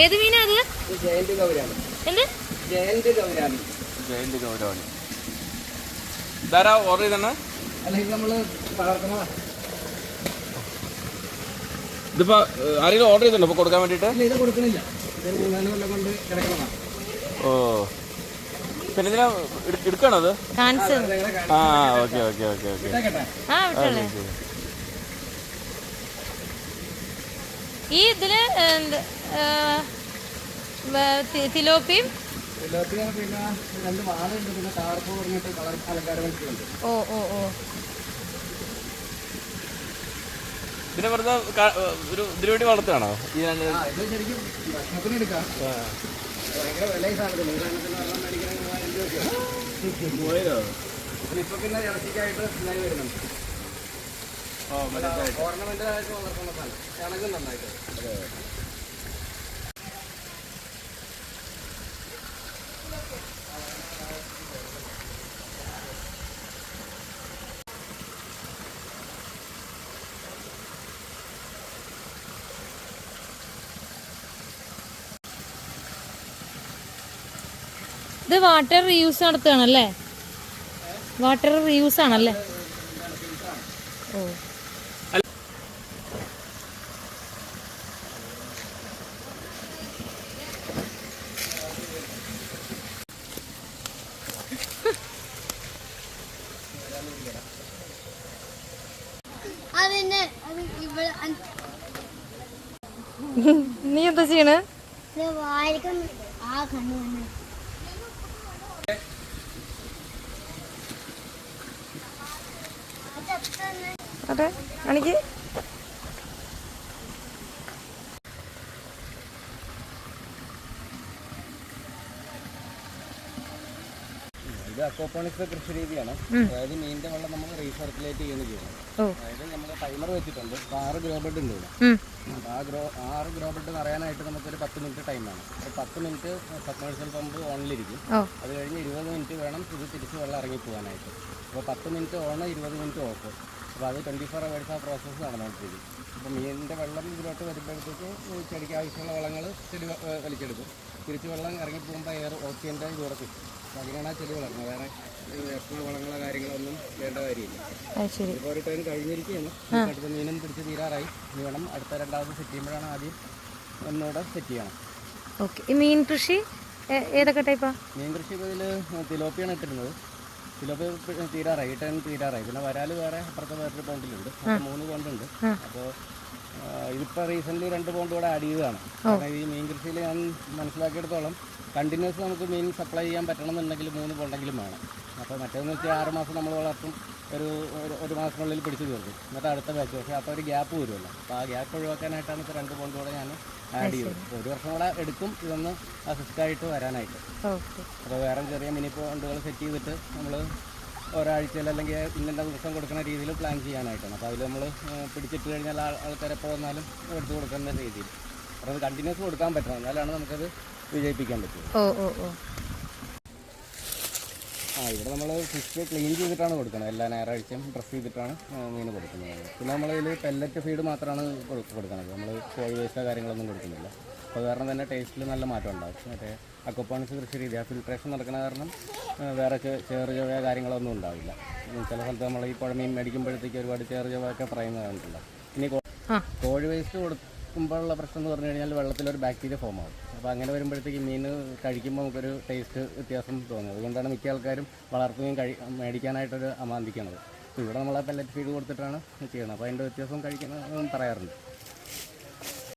ഏത് മീനാ അത്? Giant gourami. എന്ത്? Giant gourami. Giant gourami. ഇതാരാ ഓർഡർ ചെയ്തന്നെ? അല്ലെങ്കിൽ നമ്മള് വളർത്തുന്നതാ. ഇതിപ്പോ ആരെങ്കിലും ഓർഡർ ചെയ്തിട്ടുണ്ടോ ഇപ്പൊ കൊടുക്കാൻ വേണ്ടിട്ട്? ഇത് കൊടുക്കണില്ല. ഇത് 3-4 കൊല്ലം കൊണ്ട് കിടക്കണതാണ്. ഓ, പിന്നെ ഇതിനാ എടുക്കണോ അത്? ആ, ഓക്കെ ഓക്കെ ഓക്കെ ഓക്കെ. ഈ ഇതില് തിലോപ്പിയും പിന്നെ 2 വാളുണ്ട്, പിന്നെ ടാർപ്പ് പറഞ്ഞിട്ട് കളർ അലങ്കാരം വെച്ചിട്ടുണ്ട്. ഓ ഓ ഓ. ഇതിനെ വെറുതെ ഒരു ഇതിനു വേണ്ടി വളർത്തുകയാണോ? ഈ ഇത് ശരിക്കും ഭക്ഷണത്തിന് എടുക്കാം. ഭയങ്കര വില ഈ സാധനത്തിന്. 100 വെള്ളം മേടിക്കണമെങ്കിൽ 3000 രൂപയ്ക്ക്. ഇപ്പൊ പിന്നെ ഇറച്ചിക്കായിട്ട് ഇതായി വരുന്നുണ്ട്. ഓർണമെന്റ് ആയിട്ട് വളർത്തുന്ന സാധനം ചണകും നന്നായിട്ട്. ഇത് വാട്ടർ റീയൂസ് നടത്തുകയാണല്ലേ? വാട്ടർ റീയൂസ് ആണല്ലേ? ഓ, നീ എന്താ ചെയ്യണേ? അതെ, എനിക്ക് ഇത് അക്വാപോണിക്സ് കൃഷി രീതിയാണ്. അതായത് മീനിന്റെ വെള്ളം നമ്മൾ റീസർക്കുലേറ്റ് ചെയ്യുന്നത് ചെയ്യണം. അതായത് നമ്മൾ ടൈമർ വെച്ചിട്ടുണ്ട്. 6 ഗ്രോ ബെഡ് ഉണ്ട് ഇവിടെ. അപ്പോൾ 6 ഗ്രോ ബെഡ് നിറയാനായിട്ട് നമുക്കൊരു 10 മിനിറ്റ് ടൈമാണ്. ഒരു 10 മിനിറ്റ് സബ്മേഴ്സൽ പമ്പ് ഓണിലിരിക്കും. അത് കഴിഞ്ഞ് 20 മിനിറ്റ് വേണം ഇത് തിരിച്ച് വെള്ളം ഇറങ്ങി പോകാനായിട്ട്. അപ്പോൾ 10 മിനിറ്റ് ഓൺ, 20 മിനിറ്റ് ഓഫ്. അപ്പോൾ അത് 24 hours ആ പ്രോസസ്സ് നടന്നുകൊണ്ടിരിക്കും. അപ്പോൾ മീനിൻ്റെ വെള്ളം ഇതിലോട്ട് വരുമ്പോഴത്തേക്ക് ചെടിക്ക് ആവശ്യമുള്ള വളങ്ങൾ ചെടി വലിച്ചെടുക്കും. തിരിച്ച് വെള്ളം ഇറങ്ങി പോകുമ്പോൾ എയർ ഓക്സിജൻ്റെ ഇതോടെ കിട്ടും. അപ്പോൾ അങ്ങനെയാണ് ആ ചെടി വളർന്നത്. വേറെ എക്സ്ട്രാ വളങ്ങളോ കാര്യങ്ങളൊന്നും വേണ്ട കാര്യമില്ല. ഇപ്പോൾ ഒരു ടൈം കഴിഞ്ഞിരിക്കുകയാണ്. അടുത്ത മീനും പിടിച്ച് തീരാറായി. ഇനി വേണം അടുത്ത 2ാമത് സെറ്റ് ചെയ്യുമ്പോഴാണ് ആദ്യം ഒന്നുകൂടെ സെറ്റ് ചെയ്യണം. ഓക്കെ. ഈ മീൻ കൃഷി ഏതൊക്കെ ടൈപ്പാണ്? മീൻ കൃഷി ഇപ്പോൾ ഇതിൽ തിലോപ്പിയാണ് ഇട്ടിരുന്നത്. തിലോപ്പി തീരാറായി, ഈ ടൈം തീരാറായി. പിന്നെ വരാൽ വേറെ അപ്പുറത്തെ വേറൊരു പോണ്ടിലുണ്ട്. 3 പോണ്ടുണ്ട്. അപ്പോൾ ഇതിപ്പോൾ റീസെൻ്റ്ലി 2 പോണ്ട് കൂടെ ആഡ് ചെയ്തതാണ്. കാരണം ഈ മീൻ കൃഷിയിൽ ഞാൻ മനസ്സിലാക്കിയെടുത്തോളം കണ്ടിന്യൂസ് നമുക്ക് മീൻ സപ്ലൈ ചെയ്യാൻ പറ്റണമെന്നുണ്ടെങ്കിൽ 3 പോണ്ടെങ്കിലും വേണം. അപ്പോൾ മറ്റേതെന്ന് വെച്ചാൽ 6 മാസം നമ്മൾ വളർത്തും, ഒരു മാസത്തിനുള്ളിൽ പിടിച്ച് തീർക്കും, എന്നിട്ട് അടുത്ത ബാച്ച്. പക്ഷേ അപ്പോൾ ഒരു ഗ്യാപ്പ് വരുമല്ലോ. അപ്പോൾ ആ ഗ്യാപ്പ് ഒഴിവാക്കാനായിട്ടാണ് ഇപ്പോൾ 2 പോണ്ട് കൂടെ ഞാൻ ആഡ് ചെയ്തത്. അപ്പോൾ 1 വർഷം കൂടെ എടുക്കും ഇതൊന്ന് അസിസ്റ്റായിട്ട് വരാനായിട്ട്. അപ്പോൾ വേറെ ചെറിയ മിനി പോണ്ടുകൾ സെറ്റ് ചെയ്തിട്ട് നമ്മൾ ഒരാഴ്ചയിൽ അല്ലെങ്കിൽ ഇന്ന ദിവസം കൊടുക്കുന്ന രീതിയിൽ പ്ലാൻ ചെയ്യാനായിട്ടാണ്. അപ്പോൾ അതിൽ നമ്മൾ പിടിച്ചിട്ട് കഴിഞ്ഞാൽ ആൾക്കാർ എപ്പോൾ വന്നാലും എടുത്ത് കൊടുക്കുന്ന രീതിയിൽ. അപ്പോൾ അത് കണ്ടിന്യൂസ് കൊടുക്കാൻ പറ്റണം, എന്നാലാണ് നമുക്കത് വിജയിപ്പിക്കാൻ പറ്റും. ഇവിടെ നമ്മൾ ഫിഷ് ക്ലീൻ ചെയ്തിട്ടാണ് കൊടുക്കുന്നത്. എല്ലാ ഞായറാഴ്ചയും ഡ്രസ് ചെയ്തിട്ടാണ് മീൻ കൊടുക്കുന്നത്. പിന്നെ നമ്മളിതിൽ പെല്ലറ്റ് ഫീഡ് മാത്രമാണ് കൊടുക്കുന്നത്. നമ്മൾ കോഴി വേസ്റ്റോ കാര്യങ്ങളൊന്നും കൊടുക്കുന്നില്ല. അപ്പോൾ കാരണം തന്നെ ടേസ്റ്റിൽ നല്ല മാറ്റം ഉണ്ടാകും. മറ്റേ അക്വാപോണിക്സ് കൃഷി രീതി, ആ ഫിൽട്രേഷൻ നടക്കുന്ന കാരണം വേറെ ചേറുചവയോ കാര്യങ്ങളൊന്നും ഉണ്ടാവില്ല. ചില സ്ഥലത്ത് നമ്മൾ ഈ പുഴമീൻ മേടിക്കുമ്പോഴത്തേക്ക് ഒരുപാട് ചേറുചവയൊക്കെ പറയുന്നത് കണ്ടിട്ടുണ്ട്. ഇനി കോഴി വേസ്റ്റ് കൊടുക്കുമ്പോഴുള്ള പ്രശ്നം എന്ന് പറഞ്ഞു കഴിഞ്ഞാൽ വെള്ളത്തിലൊരു ബാക്ടീരിയ ഫോം ആകും. അപ്പോൾ അങ്ങനെ വരുമ്പോഴത്തേക്ക് മീൻ കഴിക്കുമ്പോൾ നമുക്കൊരു ടേസ്റ്റ് വ്യത്യാസം തോന്നും. അതുകൊണ്ടാണ് മിക്ക ആൾക്കാരും വളർത്തുകയും മേടിക്കാനായിട്ടൊരു അമാന്തിക്കുന്നത്. ഇവിടെ നമ്മൾ പെല്ലറ്റ് ഫീഡ് കൊടുത്തിട്ടാണ് ചെയ്യുന്നത്. അപ്പോൾ അതിൻ്റെ വ്യത്യാസം കഴിക്കുന്നത് പറയാറുണ്ട്.